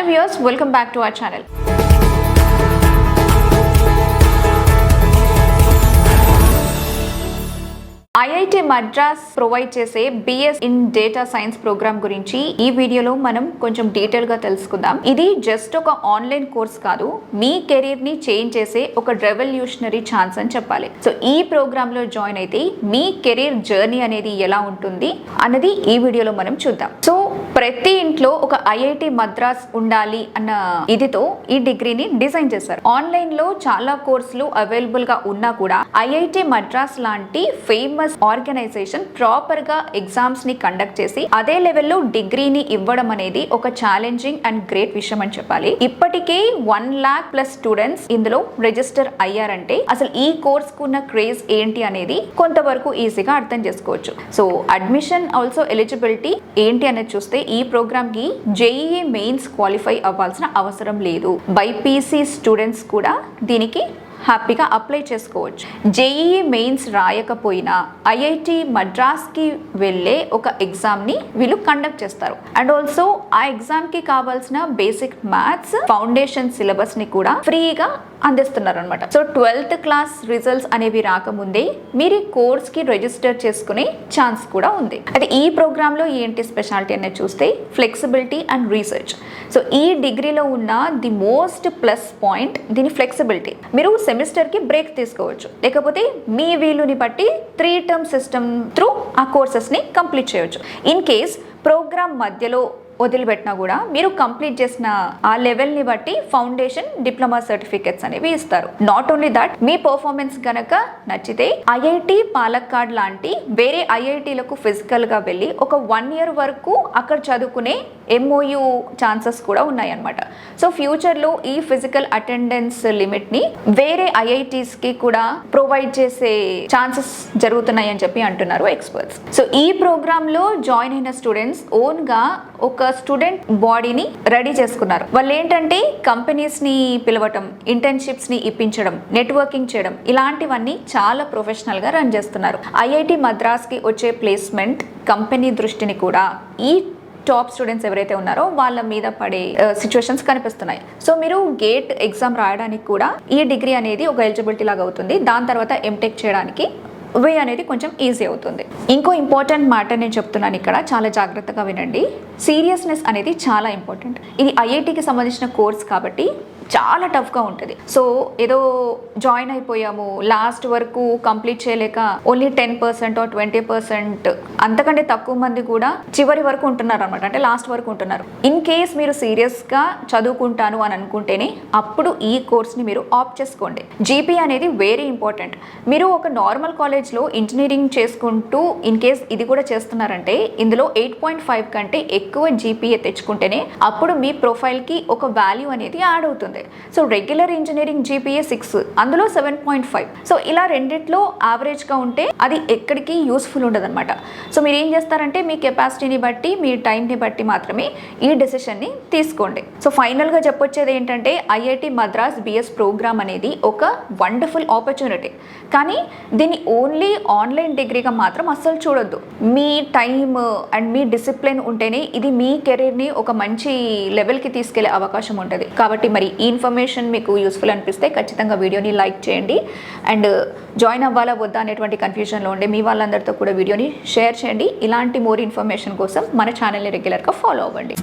Hello viewers, welcome back to our channel. IIT Madras provide చేసే BS in data science program గురించి ఈ వీడియోలో మనం కొంచెం డీటెయిల్ గా తెలుసుకుందాం. ఇది జస్ట్ ఒక ఆన్లైన్ కోర్స్ కాదు, మీ కెరీర్ ని చేంజ్ చేసే ఒక రెవల్యూషనరీ ఛాన్స్ అని చెప్పాలి. సో ఈ ప్రోగ్రామ్ లో జాయిన్ అయితే మీ కెరీర్ జర్నీ అనేది ఎలా ఉంటుంది అన్నది ఈ వీడియోలో మనం చూద్దాం. సో ప్రతి ఇంట్లో ఒక ఐఐటి మద్రాస్ ఉండాలి అన్న ఇదితో ఈ డిగ్రీని డిజైన్ చేశారు. ఆన్లైన్ లో చాలా కోర్సులు అవైలబుల్ గా ఉన్నా కూడా ఐఐటి మద్రాస్ లాంటి ఫేమస్ ఆర్గనైజేషన్ ప్రాపర్ గా ఎగ్జామ్స్ ని కండక్ట్ చేసి అదే లెవెల్లో డిగ్రీని ఇవ్వడం అనేది ఒక ఛాలెంజింగ్ అండ్ గ్రేట్ విషయం అని చెప్పాలి. ఇప్పటికే 1,00,000+ స్టూడెంట్స్ ఇందులో రిజిస్టర్ అయ్యారంటే అసలు ఈ కోర్స్ కున్న క్రేజ్ ఏంటి అనేది కొంతవరకు ఈజీగా అర్థం చేసుకోవచ్చు. సో అడ్మిషన్ ఆల్సో ఎలిజిబిలిటీ ఏంటి అనేది చూస్తే ఈ ప్రోగ్రామ్ కి జేఈఈ మెయిన్స్ క్వాలిఫై అవ్వాల్సిన అవసరం లేదు. బైపీసీ స్టూడెంట్స్ కూడా దీనికి హ్యాపీగా అప్లై చేసుకోవచ్చు. జేఈఈ మెయిన్స్ రాయకపోయినా ఐఐటి మద్రాస్కి వెళ్ళే ఒక ఎగ్జామ్ని వీళ్ళు కండక్ట్ చేస్తారు. అండ్ ఆల్సో ఆ ఎగ్జామ్కి కావాల్సిన బేసిక్ మ్యాథ్స్ ఫౌండేషన్ సిలబస్ని కూడా ఫ్రీగా అందిస్తున్నారు అనమాట. సో 12th క్లాస్ రిజల్ట్స్ అనేవి రాకముందే మీరు ఈ కోర్స్కి రిజిస్టర్ చేసుకునే ఛాన్స్ కూడా ఉంది. అయితే ఈ ప్రోగ్రాంలో ఏంటి స్పెషాలిటీ అనేది చూస్తే ఫ్లెక్సిబిలిటీ అండ్ రీసెర్చ్. సో ఈ డిగ్రీలో ఉన్న ది మోస్ట్ ప్లస్ పాయింట్ దీని ఫ్లెక్సిబిలిటీ. మీరు సెమిస్టర్కి బ్రేక్ తీసుకోవచ్చు, లేకపోతే మీ వీలుని బట్టి 3 టర్మ్ సిస్టమ్ త్రూ ఆ కోర్సెస్ని కంప్లీట్ చేయవచ్చు. ఇన్ కేస్ ప్రోగ్రామ్ మధ్యలో వదిలిపెట్టినా కూడా మీరు కంప్లీట్ చేసిన ఆ లెవెల్ని బట్టి ఫౌండేషన్ డిప్లొమా సర్టిఫికెట్స్ అనేవి ఇస్తారు. Not only that, me performance గనక నచ్చితే ఐఐటి పాలక్కాడ్ లాంటి వేరే ఐఐటీలకు ఫిజికల్గా వెళ్ళి ఒక 1 year వరకు అక్కడ చదువుకునే MOU ఛాన్సెస్ కూడా ఉన్నాయన్నమాట. సో ఫ్యూచర్లో ఈ ఫిజికల్ అటెండెన్స్ లిమిట్ని వేరే ఐఐటీస్కి కూడా ప్రొవైడ్ చేసే ఛాన్సెస్ జరుగుతున్నాయని చెప్పి అంటున్నారు ఎక్స్పర్ట్స్. సో ఈ ప్రోగ్రాంలో జాయిన్ అయిన స్టూడెంట్స్ ఓన్గా ఒక స్టూడెంట్ బాడీని రెడీ చేసుకున్నారు. వాళ్ళు ఏంటంటే కంపెనీస్ని పిలవటం, ఇంటర్న్షిప్స్ని ఇప్పించడం, నెట్వర్కింగ్ చేయడం ఇలాంటివన్నీ చాలా ప్రొఫెషనల్గా రన్ చేస్తున్నారు. ఐఐటి మద్రాస్కి వచ్చే ప్లేస్మెంట్ కంపెనీ దృష్టిని కూడా ఈ టాప్ స్టూడెంట్స్ ఎవరైతే ఉన్నారో వాళ్ళ మీద పడే సిచ్యువేషన్స్ కనిపిస్తున్నాయి. సో మీరు గేట్ ఎగ్జామ్ రాయడానికి కూడా ఈ డిగ్రీ అనేది ఒక ఎలిజిబిలిటీ లాగా అవుతుంది. దాని తర్వాత ఎంటెక్ చేయడానికి వే అనేది కొంచెం ఈజీ అవుతుంది. ఇంకో ఇంపార్టెంట్ మాట నేను చెప్తున్నాను ఇక్కడ, చాలా జాగ్రత్తగా వినండి. సీరియస్నెస్ అనేది చాలా ఇంపార్టెంట్. ఇది ఐఐటికి సంబంధించిన కోర్స్ కాబట్టి చాలా టఫ్గా ఉంటుంది. సో ఏదో జాయిన్ అయిపోయాము, లాస్ట్ వరకు కంప్లీట్ చేయలేక ఓన్లీ 10% or 20% అంతకంటే తక్కువ మంది కూడా చివరి వరకు ఉంటున్నారు అనమాట, అంటే లాస్ట్ వరకు ఉంటున్నారు. ఇన్ కేస్ మీరు సీరియస్గా చదువుకుంటాను అని అనుకుంటేనే అప్పుడు ఈ కోర్స్ని మీరు ఆప్ట్ చేసుకోండి. జీపీ అనేది వెరీ ఇంపార్టెంట్. మీరు ఒక నార్మల్ కాలేజ్లో ఇంజనీరింగ్ చేసుకుంటూ ఇన్ కేస్ ఇది కూడా చేస్తున్నారంటే ఇందులో 8.5 కంటే ఎక్కువ జీపీఏ తెచ్చుకుంటేనే అప్పుడు మీ ప్రొఫైల్కి ఒక వాల్యూ అనేది యాడ్ అవుతుంది. సో రెగ్యులర్ ఇంజనీరింగ్ జీపీఏ 6, అందులో 7.5. సో ఇలా రెండిట్లో యావరేజ్గా ఉంటే అది ఎక్కడికి యూస్ఫుల్ ఉండదు అనమాట. సో మీరు ఏం చేస్తారంటే మీ కెపాసిటీని బట్టి, మీ టైంని బట్టి మాత్రమే ఈ డెసిషన్ని తీసుకోండి. సో ఫైనల్గా చెప్పొచ్చేది ఏంటంటే ఐఐటి మద్రాస్ బిఎస్ ప్రోగ్రామ్ అనేది ఒక వండర్ఫుల్ ఆపర్చునిటీ. కానీ దీన్ని ఓన్లీ ఆన్లైన్ డిగ్రీగా మాత్రం అస్సలు చూడొద్దు. మీ టైమ్ అండ్ మీ డిసిప్లిన్ ఉంటేనే ఇది మీ కెరీర్ని ఒక మంచి లెవెల్కి తీసుకెళ్లే అవకాశం ఉంటుంది. కాబట్టి మరి ఈ ఇన్ఫర్మేషన్ మీకు యూస్ఫుల్ అనిపిస్తే ఖచ్చితంగా వీడియోని లైక్ చేయండి. అండ్ జాయిన్ అవ్వాలా వద్దా అనేటువంటి కన్ఫ్యూజన్లో ఉండే మీ వాళ్ళందరితో కూడా వీడియోని షేర్ చేయండి. ఇలాంటి మోర్ ఇన్ఫర్మేషన్ కోసం మన ఛానల్ని రెగ్యులర్గా ఫాలో అవ్వండి.